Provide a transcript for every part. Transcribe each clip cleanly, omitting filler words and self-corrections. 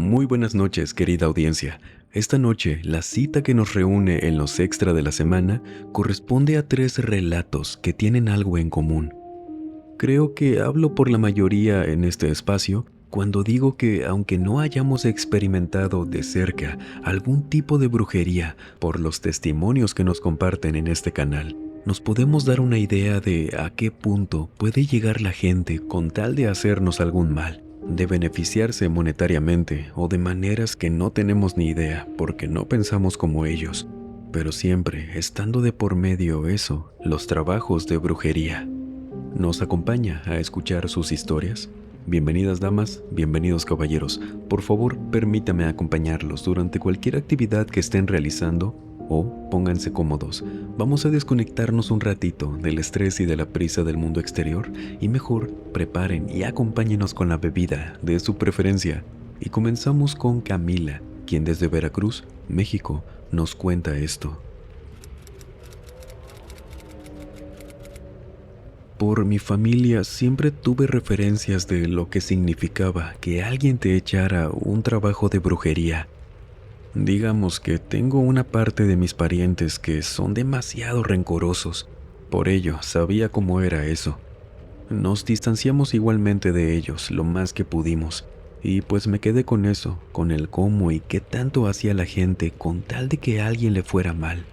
Muy buenas noches, querida audiencia. Esta noche, la cita que nos reúne en los extra de la semana corresponde a 3 relatos que tienen algo en común. Creo que hablo por la mayoría en este espacio cuando digo que aunque no hayamos experimentado de cerca algún tipo de brujería por los testimonios que nos comparten en este canal, nos podemos dar una idea de a qué punto puede llegar la gente con tal de hacernos algún mal, de beneficiarse monetariamente o de maneras que no tenemos ni idea porque no pensamos como ellos, pero siempre estando de por medio eso, los trabajos de brujería. ¿Nos acompaña a escuchar sus historias? Bienvenidas damas, bienvenidos caballeros. Por favor, permítame acompañarlos durante cualquier actividad que estén realizando o pónganse cómodos. Vamos a desconectarnos un ratito del estrés y de la prisa del mundo exterior y mejor preparen y acompáñenos con la bebida de su preferencia. Y comenzamos con Camila, quien desde Veracruz, México, nos cuenta esto. Por mi familia siempre tuve referencias de lo que significaba que alguien te echara un trabajo de brujería. Digamos que tengo una parte de mis parientes que son demasiado rencorosos, por ello sabía cómo era eso. Nos distanciamos igualmente de ellos lo más que pudimos, y pues me quedé con eso, con el cómo y qué tanto hacía la gente con tal de que a alguien le fuera mal.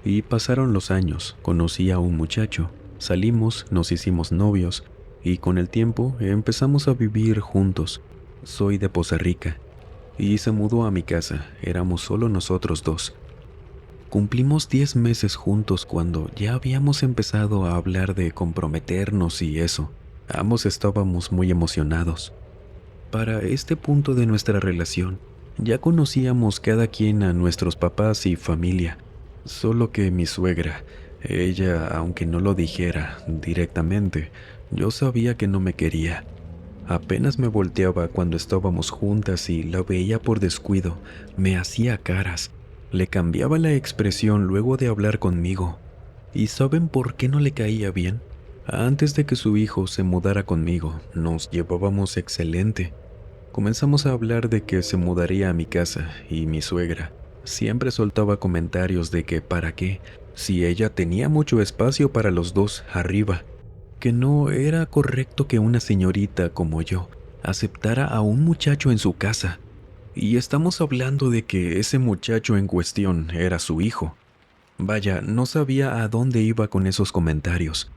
Y pasaron los años, conocí a un muchacho. Salimos, nos hicimos novios y con el tiempo empezamos a vivir juntos. Soy de Poza Rica y se mudó a mi casa, éramos solo nosotros dos. Cumplimos 10 meses juntos cuando ya habíamos empezado a hablar de comprometernos y eso. Ambos estábamos muy emocionados. Para este punto de nuestra relación, ya conocíamos cada quien a nuestros papás y familia, solo que mi suegra, ella, aunque no lo dijera directamente, yo sabía que no me quería. Apenas me volteaba cuando estábamos juntas y la veía por descuido, me hacía caras, le cambiaba la expresión luego de hablar conmigo. ¿Y saben por qué no le caía bien? Antes de que su hijo se mudara conmigo, nos llevábamos excelente. Comenzamos a hablar de que se mudaría a mi casa y mi suegra siempre soltaba comentarios de que para qué, si ella tenía mucho espacio para los dos arriba, que no era correcto que una señorita como yo aceptara a un muchacho en su casa. Y estamos hablando de que ese muchacho en cuestión era su hijo. Vaya, no sabía a dónde iba con esos comentarios.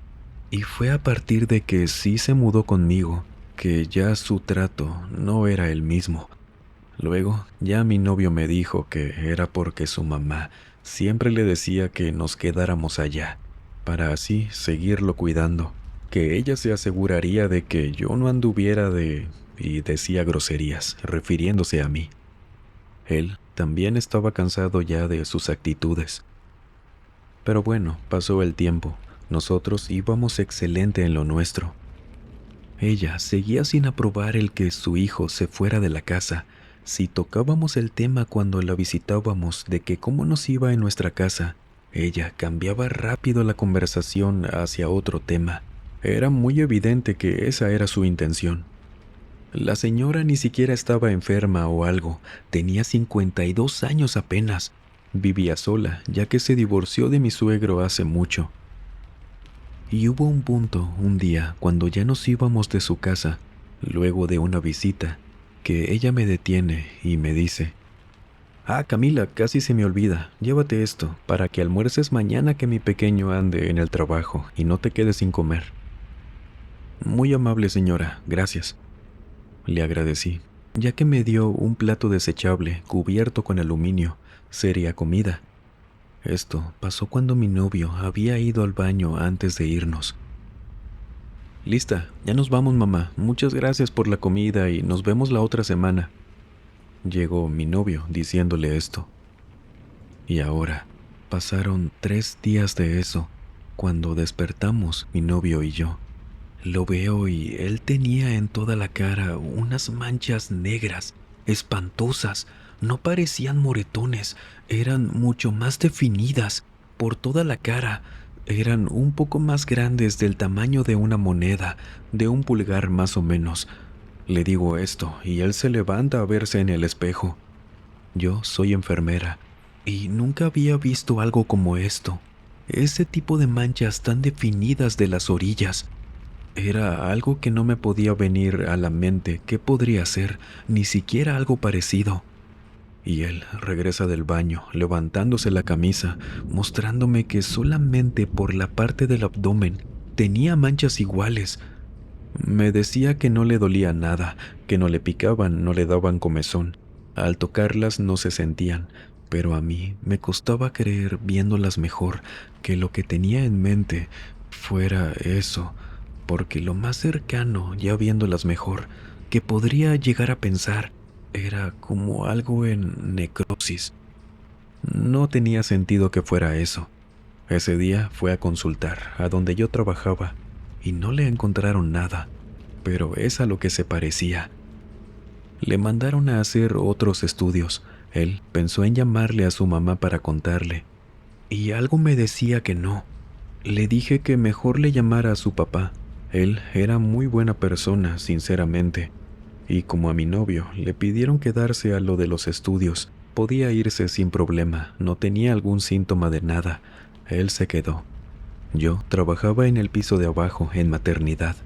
Y fue a partir de que sí se mudó conmigo, que ya su trato no era el mismo. Luego, ya mi novio me dijo que era porque su mamá siempre le decía que nos quedáramos allá, para así seguirlo cuidando, que ella se aseguraría de que yo no anduviera y decía groserías, refiriéndose a mí. Él también estaba cansado ya de sus actitudes. Pero bueno, pasó el tiempo, nosotros íbamos excelente en lo nuestro. Ella seguía sin aprobar el que su hijo se fuera de la casa. Si tocábamos el tema cuando la visitábamos de que cómo nos iba en nuestra casa, ella cambiaba rápido la conversación hacia otro tema. Era muy evidente que esa era su intención. La señora ni siquiera estaba enferma o algo, tenía 52 años apenas. Vivía sola, ya que se divorció de mi suegro hace mucho. Y hubo un punto, un día, cuando ya nos íbamos de su casa, luego de una visita, que ella me detiene y me dice: Camila, casi se me olvida, llévate esto, para que almuerces mañana que mi pequeño ande en el trabajo y no te quedes sin comer. Muy amable señora, gracias. Le agradecí, ya que me dio un plato desechable cubierto con aluminio, seria comida. Esto pasó cuando mi novio había ido al baño antes de irnos. Lista, ya nos vamos, mamá. Muchas gracias por la comida y nos vemos la otra semana. Llegó mi novio diciéndole esto. Y ahora, pasaron 3 días de eso, cuando despertamos mi novio y yo. Lo veo y él tenía en toda la cara unas manchas negras, espantosas. No parecían moretones, eran mucho más definidas por toda la cara. Eran un poco más grandes del tamaño de una moneda, de un pulgar más o menos. Le digo esto y él se levanta a verse en el espejo. Yo soy enfermera y nunca había visto algo como esto. Ese tipo de manchas tan definidas de las orillas. Era algo que no me podía venir a la mente qué podría ser, ni siquiera algo parecido. Y él regresa del baño, levantándose la camisa, mostrándome que solamente por la parte del abdomen tenía manchas iguales. Me decía que no le dolía nada, que no le picaban, no le daban comezón. Al tocarlas no se sentían, pero a mí me costaba creer viéndolas mejor que lo que tenía en mente fuera eso, porque lo más cercano, ya viéndolas mejor, que podría llegar a pensar era como algo en necrosis. No tenía sentido que fuera eso. Ese día fue a consultar a donde yo trabajaba y no le encontraron nada, pero es a lo que se parecía. Le mandaron a hacer otros estudios. Él pensó en llamarle a su mamá para contarle, y algo me decía que no. Le dije que mejor le llamara a su papá. Él era muy buena persona, sinceramente, y como a mi novio le pidieron quedarse a lo de los estudios, podía irse sin problema, no tenía algún síntoma de nada. Él se quedó. Yo trabajaba en el piso de abajo, en maternidad,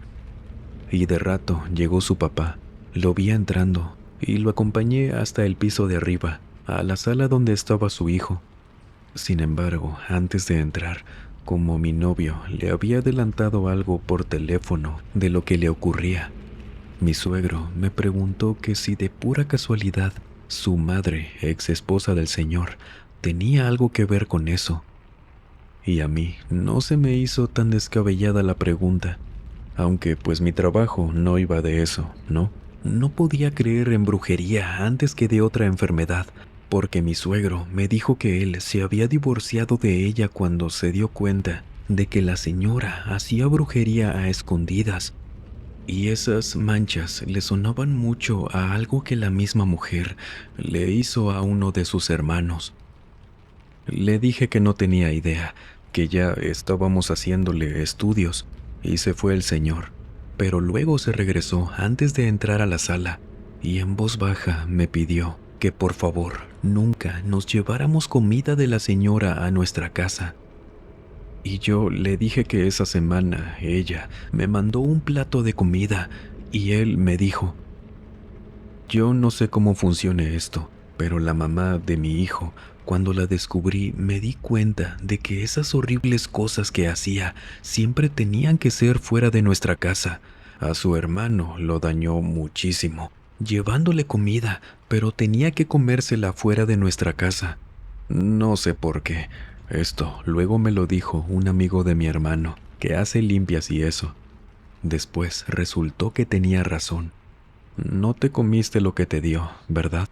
y de rato llegó su papá. Lo vi entrando y lo acompañé hasta el piso de arriba, a la sala donde estaba su hijo. Sin embargo, antes de entrar, como mi novio le había adelantado algo por teléfono de lo que le ocurría, mi suegro me preguntó que si de pura casualidad su madre, ex esposa del señor, tenía algo que ver con eso. Y a mí no se me hizo tan descabellada la pregunta, aunque pues mi trabajo no iba de eso, ¿no? No podía creer en brujería antes que de otra enfermedad, porque mi suegro me dijo que él se había divorciado de ella cuando se dio cuenta de que la señora hacía brujería a escondidas, y esas manchas le sonaban mucho a algo que la misma mujer le hizo a uno de sus hermanos. Le dije que no tenía idea, que ya estábamos haciéndole estudios, y se fue el señor, pero luego se regresó antes de entrar a la sala, y en voz baja me pidió que por favor nunca nos lleváramos comida de la señora a nuestra casa. Y yo le dije que esa semana ella me mandó un plato de comida, y él me dijo: yo no sé cómo funcione esto, pero la mamá de mi hijo, cuando la descubrí, me di cuenta de que esas horribles cosas que hacía siempre tenían que ser fuera de nuestra casa. A su hermano lo dañó muchísimo, llevándole comida, pero tenía que comérsela fuera de nuestra casa. No sé por qué. Esto luego me lo dijo un amigo de mi hermano, que hace limpias y eso. Después resultó que tenía razón. No te comiste lo que te dio, ¿verdad?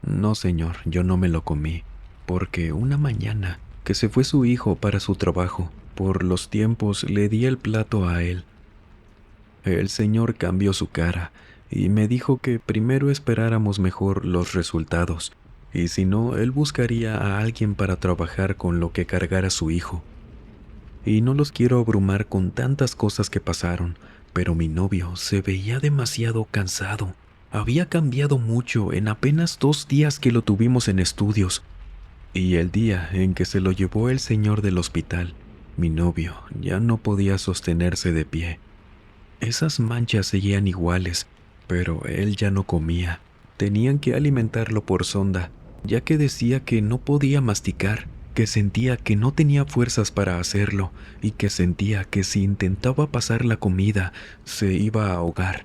No, señor, yo no me lo comí, porque una mañana que se fue su hijo para su trabajo, por los tiempos le di el plato a él. El señor cambió su cara y me dijo que primero esperáramos mejor los resultados, y si no, él buscaría a alguien para trabajar con lo que cargara su hijo. Y no los quiero abrumar con tantas cosas que pasaron, pero mi novio se veía demasiado cansado. Había cambiado mucho en apenas 2 días que lo tuvimos en estudios. Y el día en que se lo llevó el señor del hospital, mi novio ya no podía sostenerse de pie. Esas manchas seguían iguales, pero él ya no comía. Tenían que alimentarlo por sonda, ya que decía que no podía masticar, que sentía que no tenía fuerzas para hacerlo y que sentía que si intentaba pasar la comida se iba a ahogar.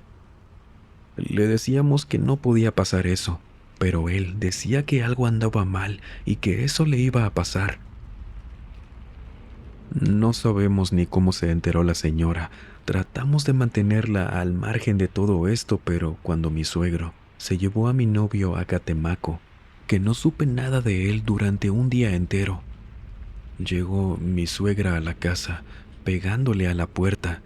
Le decíamos que no podía pasar eso, pero él decía que algo andaba mal y que eso le iba a pasar. No sabemos ni cómo se enteró la señora. Tratamos de mantenerla al margen de todo esto, pero cuando mi suegro se llevó a mi novio a Catemaco, que no supe nada de él durante un día entero. Llegó mi suegra a la casa, pegándole a la puerta.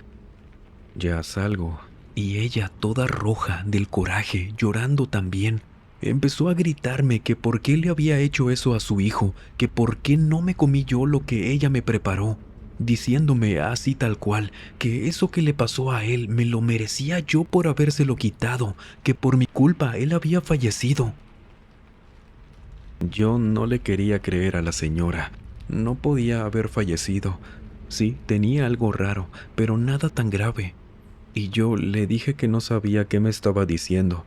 Ya salgo, y ella, toda roja del coraje, llorando también, empezó a gritarme que por qué le había hecho eso a su hijo, que por qué no me comí yo lo que ella me preparó. diciéndome así tal cual que eso que le pasó a él me lo merecía yo por habérselo quitado, que por mi culpa él había fallecido. Yo no le quería creer a la señora. No podía haber fallecido. Sí, tenía algo raro, pero nada tan grave. Y yo le dije que no sabía qué me estaba diciendo.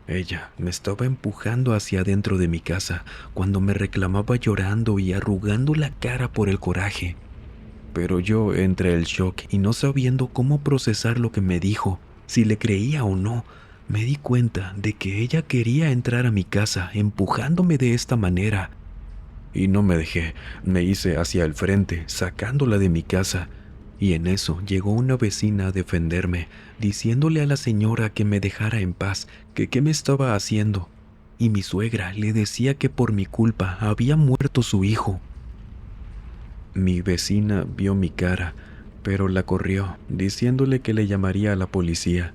Ella me estaba empujando hacia adentro de mi casa cuando me reclamaba llorando y arrugando la cara por el coraje. Pero yo, entre el shock y no sabiendo cómo procesar lo que me dijo, si le creía o no, me di cuenta de que ella quería entrar a mi casa empujándome de esta manera. Y no me dejé, me hice hacia el frente, sacándola de mi casa. Y en eso llegó una vecina a defenderme, diciéndole a la señora que me dejara en paz, que qué me estaba haciendo. Y mi suegra le decía que por mi culpa había muerto su hijo. Mi vecina vio mi cara, pero la corrió, diciéndole que le llamaría a la policía.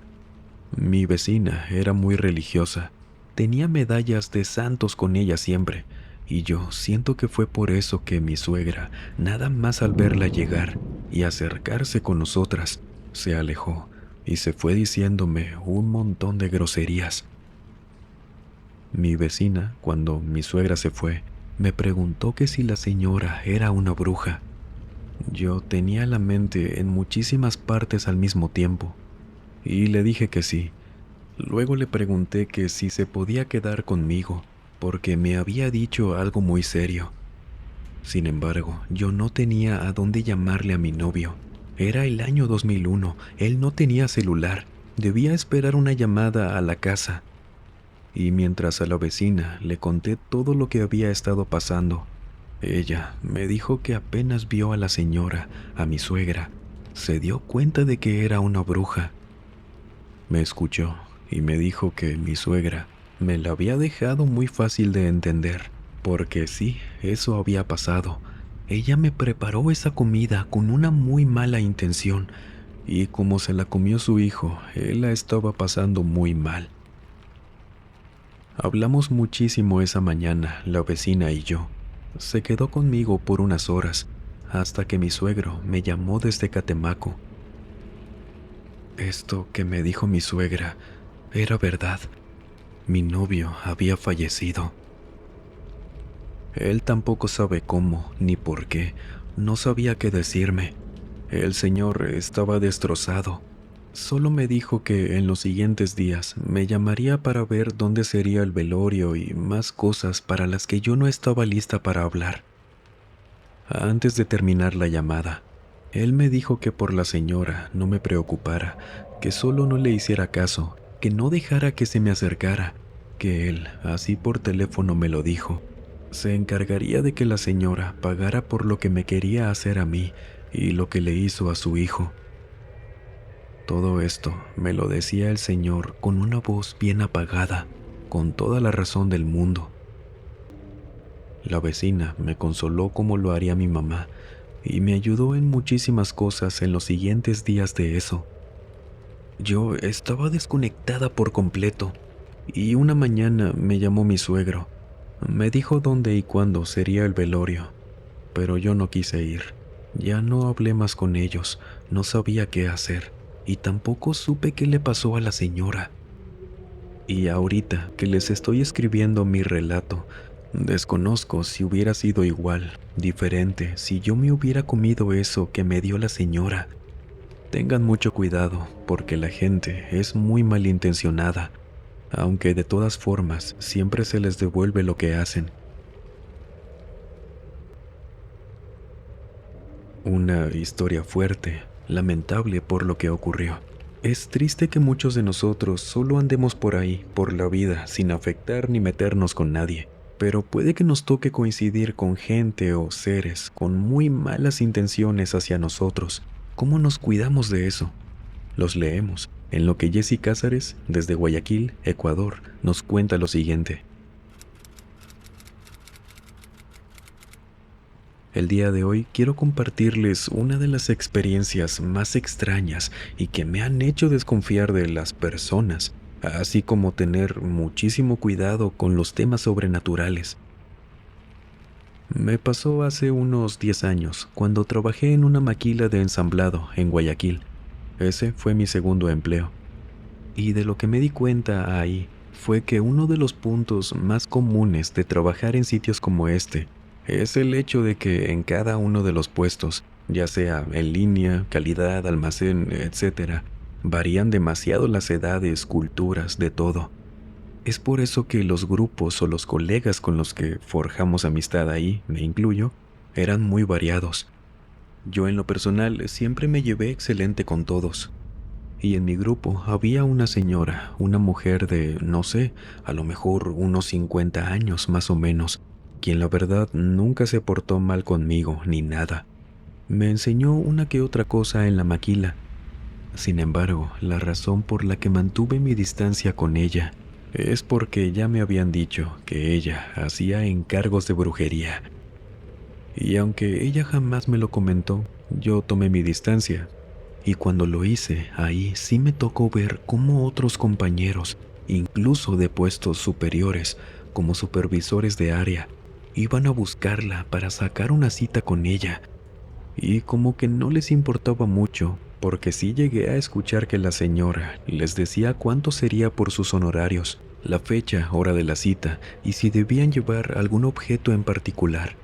Mi vecina era muy religiosa. Tenía medallas de santos con ella siempre, y yo siento que fue por eso que mi suegra, nada más al verla llegar y acercarse con nosotras, se alejó y se fue diciéndome un montón de groserías. Mi vecina, cuando mi suegra se fue, me preguntó que si la señora era una bruja. Yo tenía la mente en muchísimas partes al mismo tiempo, y le dije que sí. Luego le pregunté que si se podía quedar conmigo, porque me había dicho algo muy serio. Sin embargo, yo no tenía a dónde llamarle a mi novio. Era el año 2001, él no tenía celular, debía esperar una llamada a la casa. Y mientras a la vecina le conté todo lo que había estado pasando, ella me dijo que apenas vio a la señora, a mi suegra, se dio cuenta de que era una bruja. Me escuchó y me dijo que mi suegra me la había dejado muy fácil de entender, porque sí, eso había pasado. Ella me preparó esa comida con una muy mala intención, y como se la comió su hijo, él la estaba pasando muy mal. Hablamos muchísimo esa mañana, la vecina y yo. Se quedó conmigo por unas horas, hasta que mi suegro me llamó desde Catemaco. Esto que me dijo mi suegra era verdad. Mi novio había fallecido. Él tampoco sabe cómo ni por qué. No sabía qué decirme. El señor estaba destrozado. Solo me dijo que en los siguientes días me llamaría para ver dónde sería el velorio y más cosas para las que yo no estaba lista para hablar. Antes de terminar la llamada, él me dijo que por la señora no me preocupara, que solo no le hiciera caso, que no dejara que se me acercara, que él, así por teléfono me lo dijo, se encargaría de que la señora pagara por lo que me quería hacer a mí y lo que le hizo a su hijo. Todo esto me lo decía el señor con una voz bien apagada, con toda la razón del mundo. La vecina me consoló como lo haría mi mamá y me ayudó en muchísimas cosas en los siguientes días de eso. Yo estaba desconectada por completo y una mañana me llamó mi suegro. Me dijo dónde y cuándo sería el velorio, pero yo no quise ir. Ya no hablé más con ellos, no sabía qué hacer y tampoco supe qué le pasó a la señora. Y ahorita que les estoy escribiendo mi relato, desconozco si hubiera sido igual, diferente, si yo me hubiera comido eso que me dio la señora. Tengan mucho cuidado, porque la gente es muy malintencionada, aunque de todas formas siempre se les devuelve lo que hacen. Una historia fuerte, lamentable por lo que ocurrió. Es triste que muchos de nosotros solo andemos por ahí, por la vida, sin afectar ni meternos con nadie. Pero puede que nos toque coincidir con gente o seres con muy malas intenciones hacia nosotros. ¿Cómo nos cuidamos de eso? Los leemos, en lo que Jessy Cázares, desde Guayaquil, Ecuador, nos cuenta lo siguiente. El día de hoy quiero compartirles una de las experiencias más extrañas y que me han hecho desconfiar de las personas, así como tener muchísimo cuidado con los temas sobrenaturales. Me pasó hace unos 10 años, cuando trabajé en una maquila de ensamblado en Guayaquil. Ese fue mi segundo empleo. Y de lo que me di cuenta ahí fue que uno de los puntos más comunes de trabajar en sitios como este es el hecho de que en cada uno de los puestos, ya sea en línea, calidad, almacén, etcétera, varían demasiado las edades, culturas, de todo. Es por eso que los grupos o los colegas con los que forjamos amistad ahí, me incluyo, eran muy variados. Yo en lo personal siempre me llevé excelente con todos. Y en mi grupo había una señora, una mujer de, no sé, a lo mejor unos 50 años más o menos, quien la verdad nunca se portó mal conmigo ni nada. Me enseñó una que otra cosa en la maquila. Sin embargo, la razón por la que mantuve mi distancia con ella es porque ya me habían dicho que ella hacía encargos de brujería. Y aunque ella jamás me lo comentó, yo tomé mi distancia. Y cuando lo hice, ahí sí me tocó ver cómo otros compañeros, incluso de puestos superiores, como supervisores de área, iban a buscarla para sacar una cita con ella. Y como que no les importaba mucho, porque sí llegué a escuchar que la señora les decía cuánto sería por sus honorarios, la fecha, hora de la cita, y si debían llevar algún objeto en particular.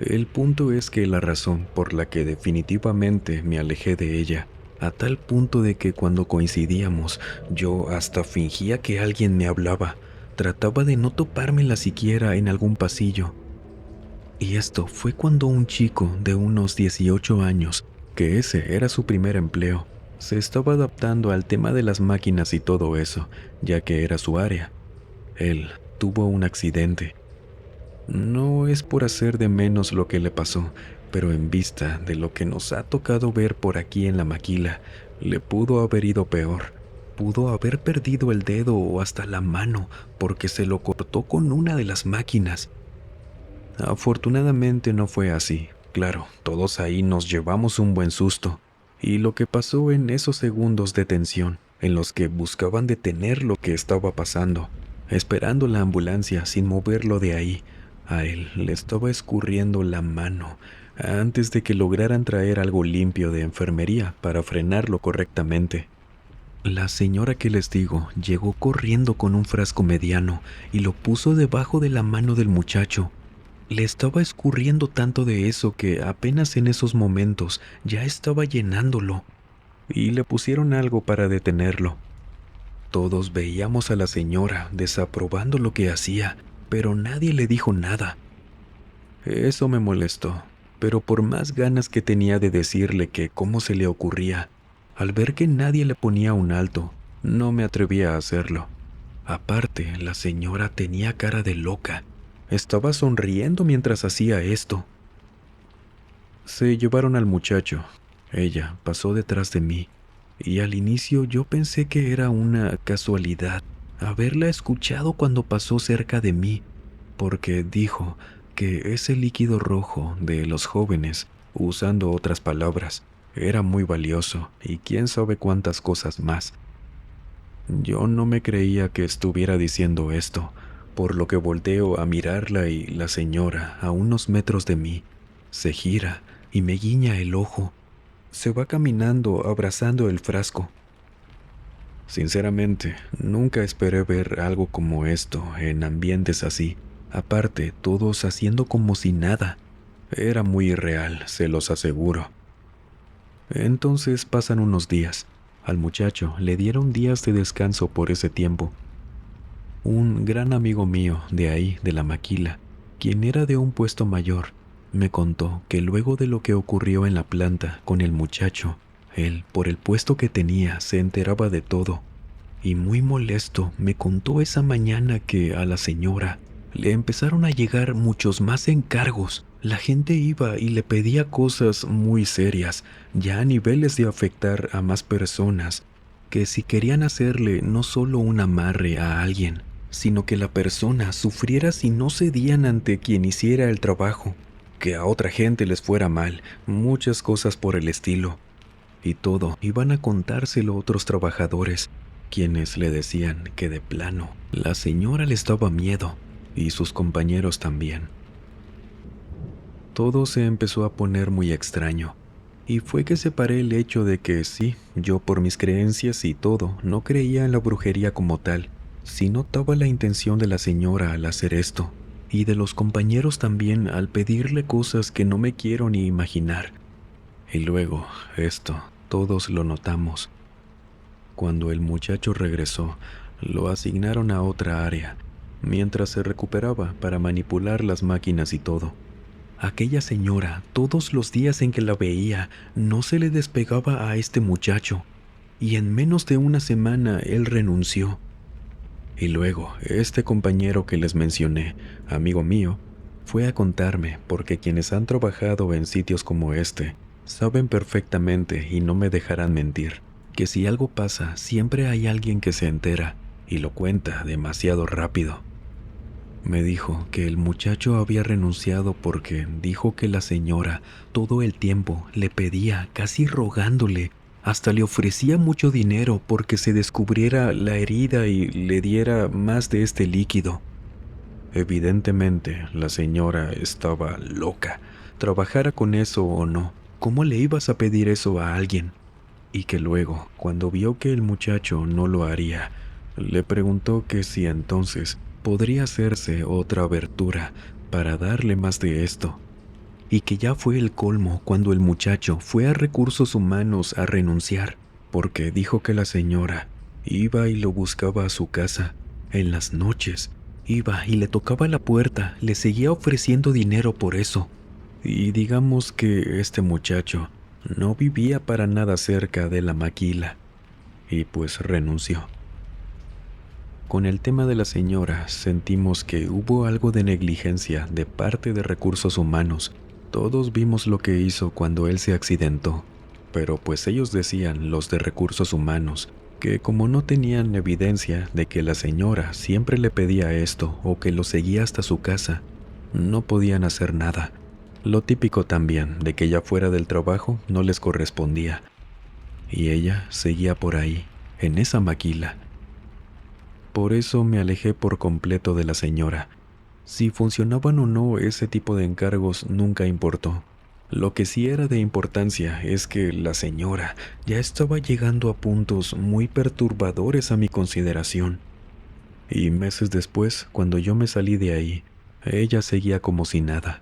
El punto es que la razón por la que definitivamente me alejé de ella, a tal punto de que cuando coincidíamos, yo hasta fingía que alguien me hablaba, trataba de no topármela siquiera en algún pasillo. Y esto fue cuando un chico de unos 18 años, que ese era su primer empleo, se estaba adaptando al tema de las máquinas y todo eso, ya que era su área. Él tuvo un accidente. No es por hacer de menos lo que le pasó, pero en vista de lo que nos ha tocado ver por aquí en la maquila, le pudo haber ido peor. Pudo haber perdido el dedo o hasta la mano porque se lo cortó con una de las máquinas. Afortunadamente no fue así. Claro, todos ahí nos llevamos un buen susto. Y lo que pasó en esos segundos de tensión, en los que buscaban detener lo que estaba pasando, esperando la ambulancia sin moverlo de ahí, a él le estaba escurriendo la mano antes de que lograran traer algo limpio de enfermería para frenarlo correctamente. La señora que les digo llegó corriendo con un frasco mediano y lo puso debajo de la mano del muchacho. Le estaba escurriendo tanto de eso que apenas en esos momentos ya estaba llenándolo, y le pusieron algo para detenerlo. Todos veíamos a la señora desaprobando lo que hacía, pero nadie le dijo nada. Eso me molestó, pero por más ganas que tenía de decirle que cómo se le ocurría, al ver que nadie le ponía un alto, no me atrevía a hacerlo. Aparte, la señora tenía cara de loca. Estaba sonriendo mientras hacía esto. Se llevaron al muchacho. Ella pasó detrás de mí, y al inicio yo pensé que era una casualidad haberla escuchado cuando pasó cerca de mí, porque dijo que ese líquido rojo de los jóvenes, usando otras palabras, era muy valioso y quién sabe cuántas cosas más. Yo no me creía que estuviera diciendo esto, por lo que volteo a mirarla y la señora, a unos metros de mí, se gira y me guiña el ojo. Se va caminando abrazando el frasco. Sinceramente, nunca esperé ver algo como esto en ambientes así. Aparte, todos haciendo como si nada. Era muy irreal, se los aseguro. Entonces pasan unos días. Al muchacho le dieron días de descanso por ese tiempo. Un gran amigo mío de ahí, de la maquila, quien era de un puesto mayor, me contó que luego de lo que ocurrió en la planta con el muchacho, él, por el puesto que tenía, se enteraba de todo. Y muy molesto, me contó esa mañana que a la señora le empezaron a llegar muchos más encargos. La gente iba y le pedía cosas muy serias, ya a niveles de afectar a más personas, que si querían hacerle no solo un amarre a alguien, sino que la persona sufriera si no cedían ante quien hiciera el trabajo, que a otra gente les fuera mal, muchas cosas por el estilo. Y todo iban a contárselo otros trabajadores, quienes le decían que de plano la señora les daba miedo, y sus compañeros también. Todo se empezó a poner muy extraño. Y fue que separé el hecho de que sí, yo por mis creencias y todo, no creía en la brujería como tal. Sí notaba la intención de la señora al hacer esto, y de los compañeros también al pedirle cosas que no me quiero ni imaginar. Y luego, esto, todos lo notamos. Cuando el muchacho regresó, lo asignaron a otra área, mientras se recuperaba para manipular las máquinas y todo. Aquella señora, todos los días en que la veía, no se le despegaba a este muchacho, y en menos de una semana él renunció. Y luego, este compañero que les mencioné, amigo mío, fue a contarme porque quienes han trabajado en sitios como este saben perfectamente y no me dejarán mentir, que si algo pasa siempre hay alguien que se entera y lo cuenta demasiado rápido. Me dijo que el muchacho había renunciado porque dijo que la señora todo el tiempo le pedía, casi rogándole, hasta le ofrecía mucho dinero porque se descubriera la herida y le diera más de este líquido. Evidentemente, la señora estaba loca. Trabajara con eso o no, ¿cómo le ibas a pedir eso a alguien? Y que luego, cuando vio que el muchacho no lo haría, le preguntó que si entonces podría hacerse otra abertura para darle más de esto, y que ya fue el colmo cuando el muchacho fue a recursos humanos a renunciar, porque dijo que la señora iba y lo buscaba a su casa en las noches, iba y le tocaba la puerta, le seguía ofreciendo dinero por eso, y digamos que este muchacho no vivía para nada cerca de la maquila, y pues renunció. Con el tema de la señora, sentimos que hubo algo de negligencia de parte de recursos humanos. Todos vimos lo que hizo cuando él se accidentó, pero pues ellos decían, los de recursos humanos, que como no tenían evidencia de que la señora siempre le pedía esto o que lo seguía hasta su casa, no podían hacer nada. Lo típico también de que ya fuera del trabajo no les correspondía, y ella seguía por ahí, en esa maquila. Por eso me alejé por completo de la señora. Si funcionaban o no ese tipo de encargos nunca importó. Lo que sí era de importancia es que la señora ya estaba llegando a puntos muy perturbadores a mi consideración. Y meses después, cuando yo me salí de ahí, ella seguía como si nada.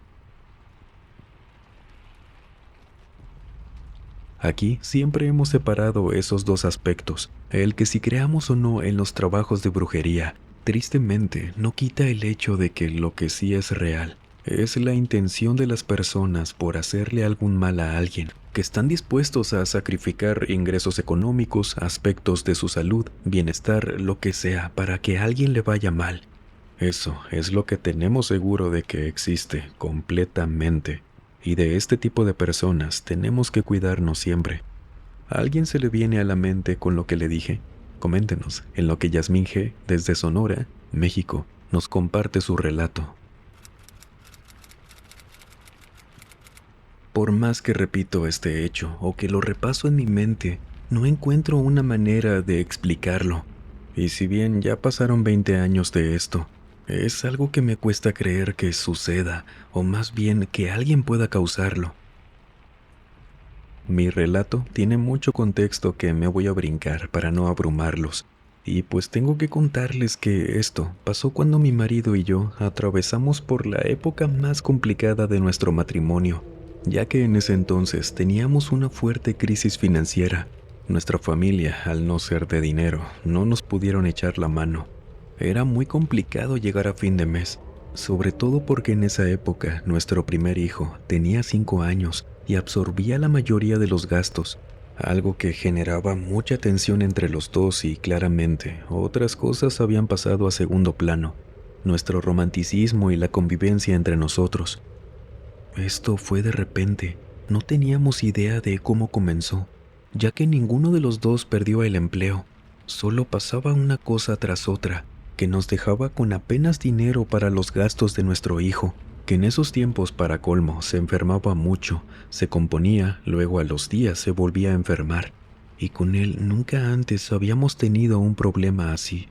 Aquí siempre hemos separado esos dos aspectos, el que si creamos o no en los trabajos de brujería, tristemente no quita el hecho de que lo que sí es real es la intención de las personas por hacerle algún mal a alguien, que están dispuestos a sacrificar ingresos económicos, aspectos de su salud, bienestar, lo que sea, para que a alguien le vaya mal. Eso es lo que tenemos seguro de que existe completamente. Y de este tipo de personas tenemos que cuidarnos siempre. ¿A alguien se le viene a la mente con lo que le dije? Coméntenos en lo que Yasmín G, desde Sonora, México, nos comparte su relato. Por más que repito este hecho o que lo repaso en mi mente, no encuentro una manera de explicarlo. Y si bien ya pasaron 20 años de esto, es algo que me cuesta creer que suceda, o más bien que alguien pueda causarlo. Mi relato tiene mucho contexto que me voy a brincar para no abrumarlos, y pues tengo que contarles que esto pasó cuando mi marido y yo atravesamos por la época más complicada de nuestro matrimonio, ya que en ese entonces teníamos una fuerte crisis financiera. Nuestra familia, al no ser de dinero, no nos pudieron echar la mano. Era muy complicado llegar a fin de mes, sobre todo porque en esa época nuestro primer hijo tenía 5 años y absorbía la mayoría de los gastos, algo que generaba mucha tensión entre los dos y claramente otras cosas habían pasado a segundo plano, nuestro romanticismo y la convivencia entre nosotros. Esto fue de repente, no teníamos idea de cómo comenzó, ya que ninguno de los dos perdió el empleo, solo pasaba una cosa tras otra, que nos dejaba con apenas dinero para los gastos de nuestro hijo, que en esos tiempos para colmo se enfermaba mucho, se componía, luego a los días se volvía a enfermar, y con él nunca antes habíamos tenido un problema así.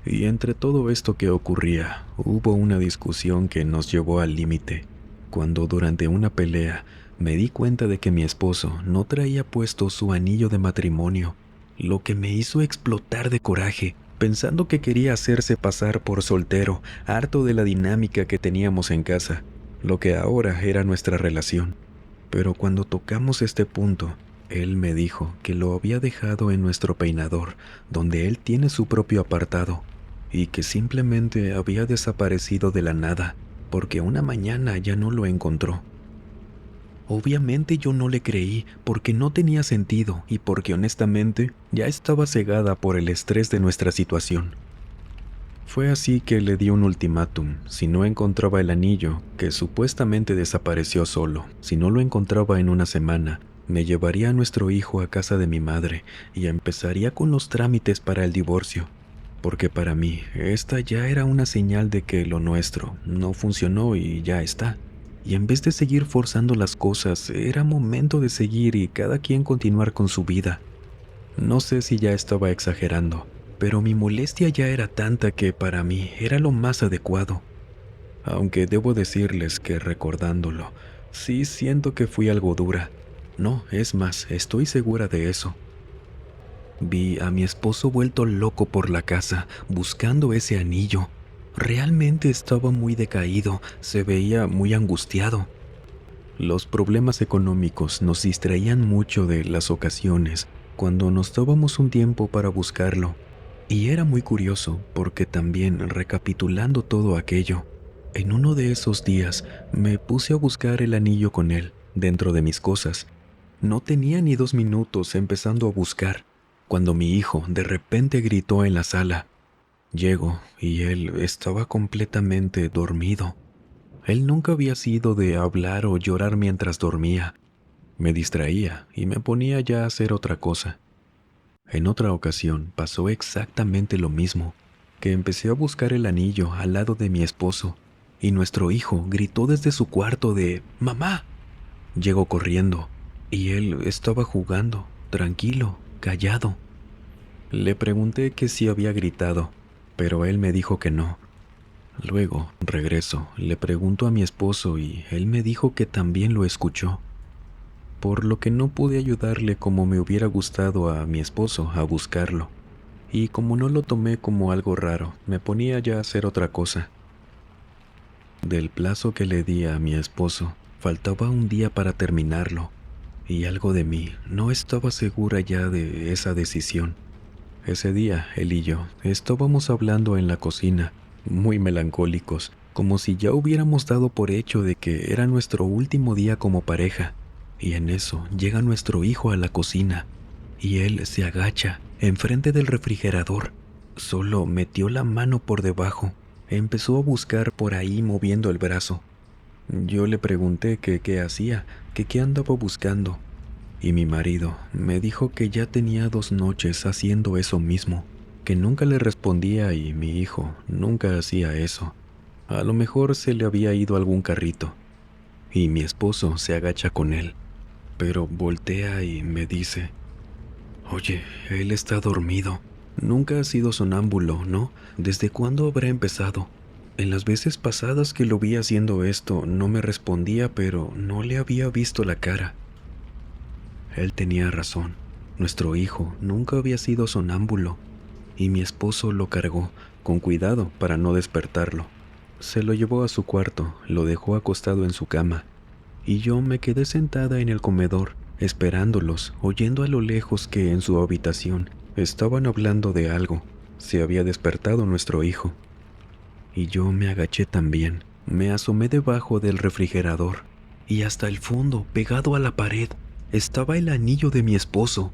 Y entre todo esto que ocurría, hubo una discusión que nos llevó al límite. cuando durante una pelea me di cuenta de que mi esposo no traía puesto su anillo de matrimonio, lo que me hizo explotar de coraje, pensando que quería hacerse pasar por soltero, harto de la dinámica que teníamos en casa, lo que ahora era nuestra relación. Pero cuando tocamos este punto, él me dijo que lo había dejado en nuestro peinador, donde él tiene su propio apartado, y que simplemente había desaparecido de la nada, porque una mañana ya no lo encontró. Obviamente yo no le creí porque no tenía sentido y porque honestamente ya estaba cegada por el estrés de nuestra situación. Fue así que le di un ultimátum: si no encontraba el anillo, que supuestamente desapareció solo, si no lo encontraba en una semana, me llevaría a nuestro hijo a casa de mi madre y empezaría con los trámites para el divorcio, porque para mí esta ya era una señal de que lo nuestro no funcionó y ya está. Y en vez de seguir forzando las cosas, era momento de seguir y cada quien continuar con su vida. No sé si ya estaba exagerando, pero mi molestia ya era tanta que para mí era lo más adecuado. Aunque debo decirles que recordándolo, sí siento que fui algo dura. No, es más, estoy segura de eso. Vi a mi esposo vuelto loco por la casa, buscando ese anillo. Realmente estaba muy decaído, se veía muy angustiado. Los problemas económicos nos distraían mucho de las ocasiones cuando nos dábamos un tiempo para buscarlo. Y era muy curioso porque también, recapitulando todo aquello, en uno de esos días me puse a buscar el anillo con él dentro de mis cosas. No tenía ni 2 minutos empezando a buscar, cuando mi hijo de repente gritó en la sala. Llego y él estaba completamente dormido. Él nunca había sido de hablar o llorar mientras dormía. Me distraía y me ponía ya a hacer otra cosa. En otra ocasión pasó exactamente lo mismo, que empecé a buscar el anillo al lado de mi esposo, y nuestro hijo gritó desde su cuarto de «¡Mamá!». Llegó corriendo, y él estaba jugando, tranquilo, callado. Le pregunté que si había gritado, pero él me dijo que no. Luego, regreso, le pregunto a mi esposo y él me dijo que también lo escuchó, por lo que no pude ayudarle como me hubiera gustado a mi esposo a buscarlo. Y como no lo tomé como algo raro, me ponía ya a hacer otra cosa. Del plazo que le di a mi esposo, faltaba un día para terminarlo, y algo de mí no estaba segura ya de esa decisión. Ese día, él y yo estábamos hablando en la cocina, muy melancólicos, como si ya hubiéramos dado por hecho de que era nuestro último día como pareja. Y en eso llega nuestro hijo a la cocina, y él se agacha enfrente del refrigerador. Solo metió la mano por debajo, empezó a buscar por ahí moviendo el brazo. Yo le pregunté que qué hacía, que qué andaba buscando. Y mi marido me dijo que ya tenía 2 noches haciendo eso mismo, que nunca le respondía y mi hijo nunca hacía eso. A lo mejor se le había ido algún carrito. Y mi esposo se agacha con él, pero voltea y me dice: «Oye, él está dormido. Nunca ha sido sonámbulo, ¿no? ¿Desde cuándo habrá empezado? En las veces pasadas que lo vi haciendo esto no me respondía, pero no le había visto la cara». Él tenía razón. Nuestro hijo nunca había sido sonámbulo, y mi esposo lo cargó, con cuidado para no despertarlo. Se lo llevó a su cuarto, lo dejó acostado en su cama, y yo me quedé sentada en el comedor, esperándolos, oyendo a lo lejos que en su habitación estaban hablando de algo. Se había despertado nuestro hijo. Y yo me agaché también, me asomé debajo del refrigerador, y hasta el fondo, pegado a la pared, estaba el anillo de mi esposo.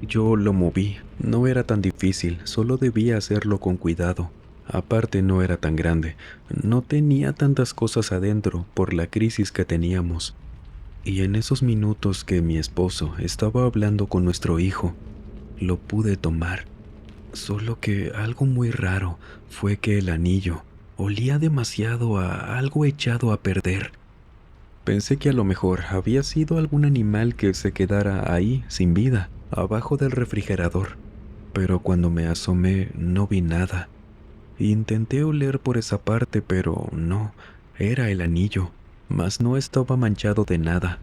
Yo lo moví, no era tan difícil, solo debía hacerlo con cuidado. Aparte no era tan grande, no tenía tantas cosas adentro por la crisis que teníamos. Y en esos minutos que mi esposo estaba hablando con nuestro hijo, lo pude tomar. Solo que algo muy raro fue que el anillo olía demasiado a algo echado a perder. Pensé que a lo mejor había sido algún animal que se quedara ahí sin vida, abajo del refrigerador, pero cuando me asomé no vi nada. Intenté oler por esa parte, pero no, era el anillo. mas no estaba manchado de nada.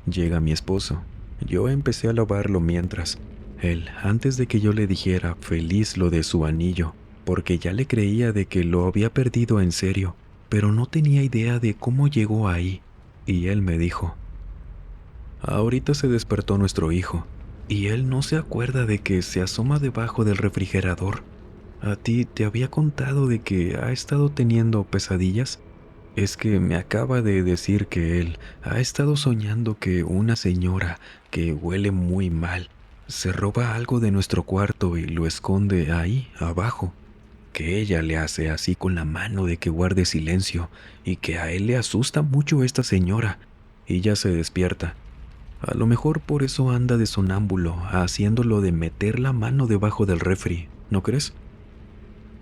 Llega mi esposo. Yo empecé a lavarlo mientras. Él, antes de que yo le dijera feliz lo de su anillo, porque ya le creía de que lo había perdido en serio, pero no tenía idea de cómo llegó ahí. Y él me dijo: ahorita se despertó nuestro hijo, y él no se acuerda de que se asoma debajo del refrigerador. ¿A ti te había contado de que ha estado teniendo pesadillas? Es que me acaba de decir que él ha estado soñando que una señora que huele muy mal se roba algo de nuestro cuarto y lo esconde ahí abajo, que ella le hace así con la mano de que guarde silencio y que a él le asusta mucho esta señora y ya se despierta. A lo mejor por eso anda de sonámbulo haciéndolo de meter la mano debajo del refri, ¿no crees?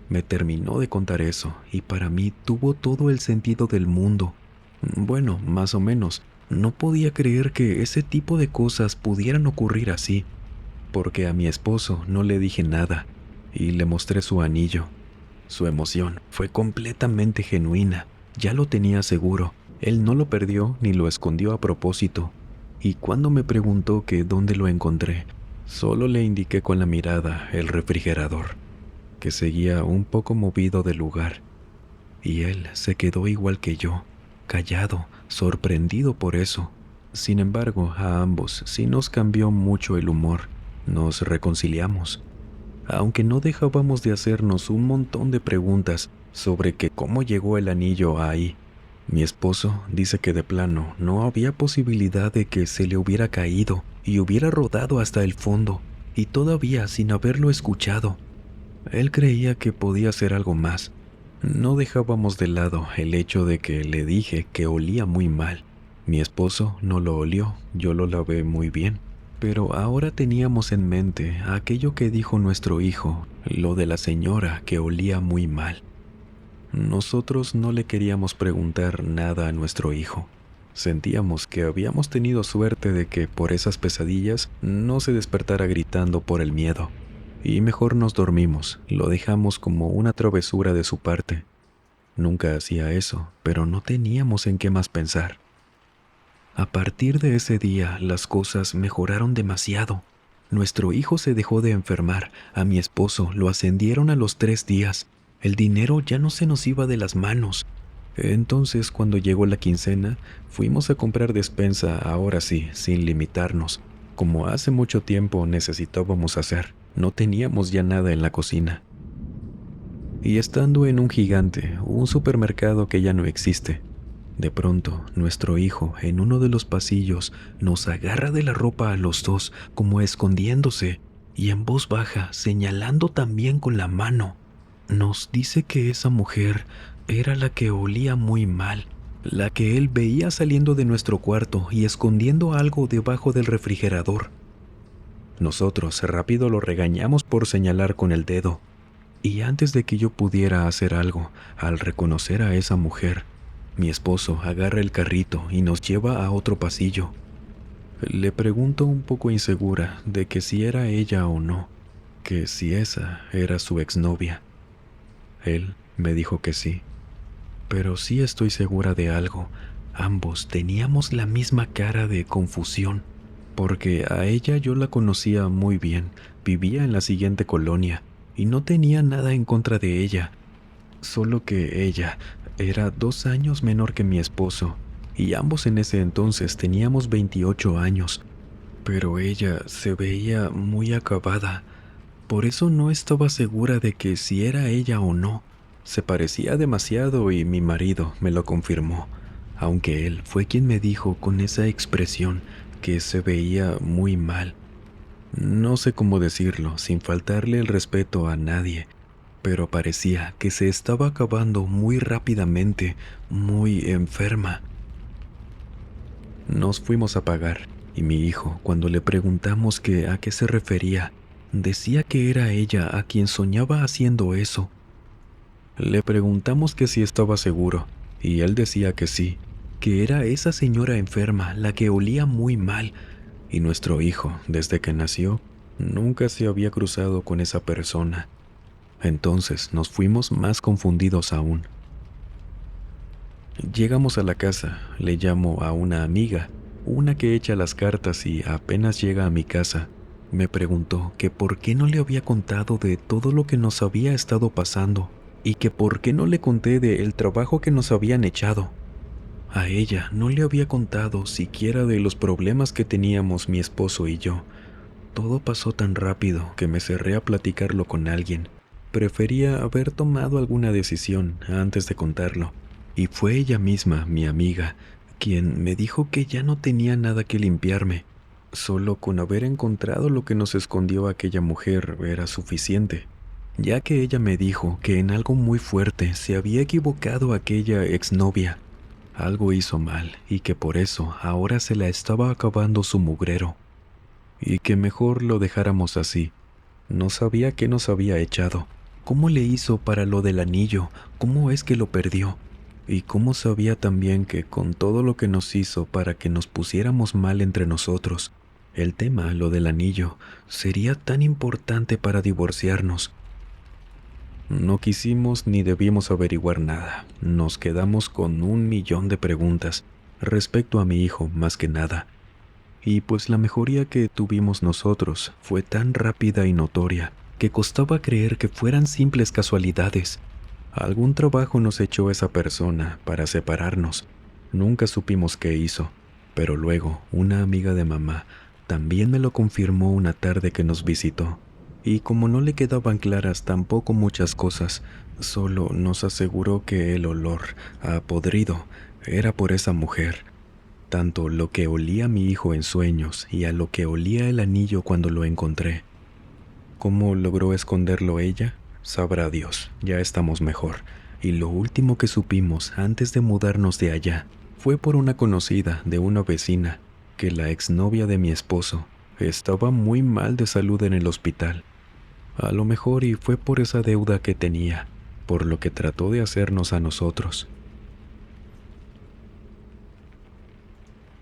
Me terminó de contar eso, y para mí tuvo todo el sentido del mundo. Bueno, más o menos. No podía creer que ese tipo de cosas pudieran ocurrir así, porque a mi esposo no le dije nada, y le mostré su anillo. Su emoción fue completamente genuina, ya lo tenía seguro. Él no lo perdió ni lo escondió a propósito, y cuando me preguntó que dónde lo encontré, solo le indiqué con la mirada el refrigerador, que seguía un poco movido del lugar, y él se quedó igual que yo, callado, sorprendido por eso. Sin embargo, a ambos sí nos cambió mucho el humor. Nos reconciliamos, aunque no dejábamos de hacernos un montón de preguntas sobre que cómo llegó el anillo ahí. Mi esposo dice que de plano no había posibilidad de que se le hubiera caído y hubiera rodado hasta el fondo, y todavía sin haberlo escuchado. Él creía que podía ser algo más. No dejábamos de lado el hecho de que le dije que olía muy mal. Mi esposo no lo olió, yo lo lavé muy bien. Pero ahora teníamos en mente aquello que dijo nuestro hijo, lo de la señora que olía muy mal. Nosotros no le queríamos preguntar nada a nuestro hijo. Sentíamos que habíamos tenido suerte de que por esas pesadillas no se despertara gritando por el miedo. Y mejor nos dormimos, lo dejamos como una travesura de su parte. Nunca hacía eso, pero no teníamos en qué más pensar. A partir de ese día, las cosas mejoraron demasiado. Nuestro hijo se dejó de enfermar, a mi esposo lo ascendieron a los 3 días, el dinero ya no se nos iba de las manos. Entonces, cuando llegó la quincena, fuimos a comprar despensa, ahora sí, sin limitarnos, como hace mucho tiempo necesitábamos hacer. No teníamos ya nada en la cocina. Y estando en un gigante, un supermercado que ya no existe, de pronto nuestro hijo en uno de los pasillos nos agarra de la ropa a los dos como escondiéndose y en voz baja, señalando también con la mano, nos dice que esa mujer era la que olía muy mal, la que él veía saliendo de nuestro cuarto y escondiendo algo debajo del refrigerador. Nosotros rápido lo regañamos por señalar con el dedo, y antes de que yo pudiera hacer algo, al reconocer a esa mujer, mi esposo agarra el carrito y nos lleva a otro pasillo. Le pregunto un poco insegura de que si era ella o no, que si esa era su exnovia. Él me dijo que sí, pero sí estoy segura de algo. Ambos teníamos la misma cara de confusión, porque a ella yo la conocía muy bien, vivía en la siguiente colonia y no tenía nada en contra de ella, solo que ella era 2 años menor que mi esposo y ambos en ese entonces teníamos 28 años, pero ella se veía muy acabada, por eso no estaba segura de que si era ella o no. Se parecía demasiado y mi marido me lo confirmó, aunque él fue quien me dijo con esa expresión que se veía muy mal. No sé cómo decirlo sin faltarle el respeto a nadie, pero parecía que se estaba acabando muy rápidamente, muy enferma. Nos fuimos a pagar, y mi hijo, cuando le preguntamos que a qué se refería, decía que era ella a quien soñaba haciendo eso. Le preguntamos que si estaba seguro, y él decía que sí, que era esa señora enferma la que olía muy mal, y nuestro hijo, desde que nació, nunca se había cruzado con esa persona. Entonces nos fuimos más confundidos aún. Llegamos a la casa, le llamo a una amiga, una que echa las cartas, y apenas llega a mi casa, me preguntó que por qué no le había contado de todo lo que nos había estado pasando y que por qué no le conté del trabajo que nos habían echado. A ella no le había contado siquiera de los problemas que teníamos mi esposo y yo. Todo pasó tan rápido que me cerré a platicarlo con alguien. Prefería haber tomado alguna decisión antes de contarlo, y fue ella misma, mi amiga, quien me dijo que ya no tenía nada que limpiarme. Solo con haber encontrado lo que nos escondió aquella mujer era suficiente, ya que ella me dijo que en algo muy fuerte se había equivocado aquella exnovia. Algo hizo mal y que por eso ahora se la estaba acabando su mugrero, y que mejor lo dejáramos así. No sabía qué nos había echado, cómo le hizo para lo del anillo, cómo es que lo perdió, y cómo sabía también que con todo lo que nos hizo para que nos pusiéramos mal entre nosotros, el tema, lo del anillo, sería tan importante para divorciarnos. No quisimos ni debimos averiguar nada. Nos quedamos con 1 millón de preguntas respecto a mi hijo, más que nada. Y pues la mejoría que tuvimos nosotros fue tan rápida y notoria que costaba creer que fueran simples casualidades. Algún trabajo nos echó esa persona para separarnos. Nunca supimos qué hizo, pero luego una amiga de mamá también me lo confirmó una tarde que nos visitó. Y como no le quedaban claras tampoco muchas cosas, solo nos aseguró que el olor a podrido era por esa mujer. Tanto lo que olía mi hijo en sueños y a lo que olía el anillo cuando lo encontré. ¿Cómo logró esconderlo ella? Sabrá Dios, ya estamos mejor. Y lo último que supimos antes de mudarnos de allá fue por una conocida de una vecina que la exnovia de mi esposo estaba muy mal de salud en el hospital. A lo mejor y fue por esa deuda que tenía, por lo que trató de hacernos a nosotros.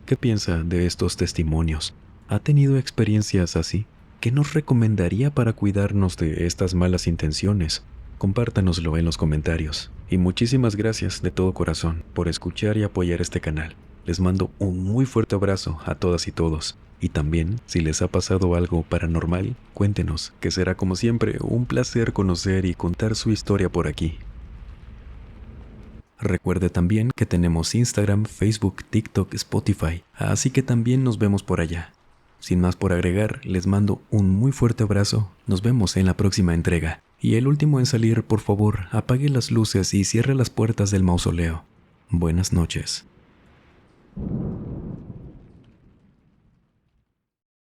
¿Qué piensa de estos testimonios? ¿Ha tenido experiencias así? ¿Qué nos recomendaría para cuidarnos de estas malas intenciones? Compártanoslo en los comentarios. Y muchísimas gracias de todo corazón por escuchar y apoyar este canal. Les mando un muy fuerte abrazo a todas y todos. Y también, si les ha pasado algo paranormal, cuéntenos, que será como siempre un placer conocer y contar su historia por aquí. Recuerde también que tenemos Instagram, Facebook, TikTok, Spotify, así que también nos vemos por allá. Sin más por agregar, les mando un muy fuerte abrazo, nos vemos en la próxima entrega. Y el último en salir, por favor, apague las luces y cierre las puertas del mausoleo. Buenas noches.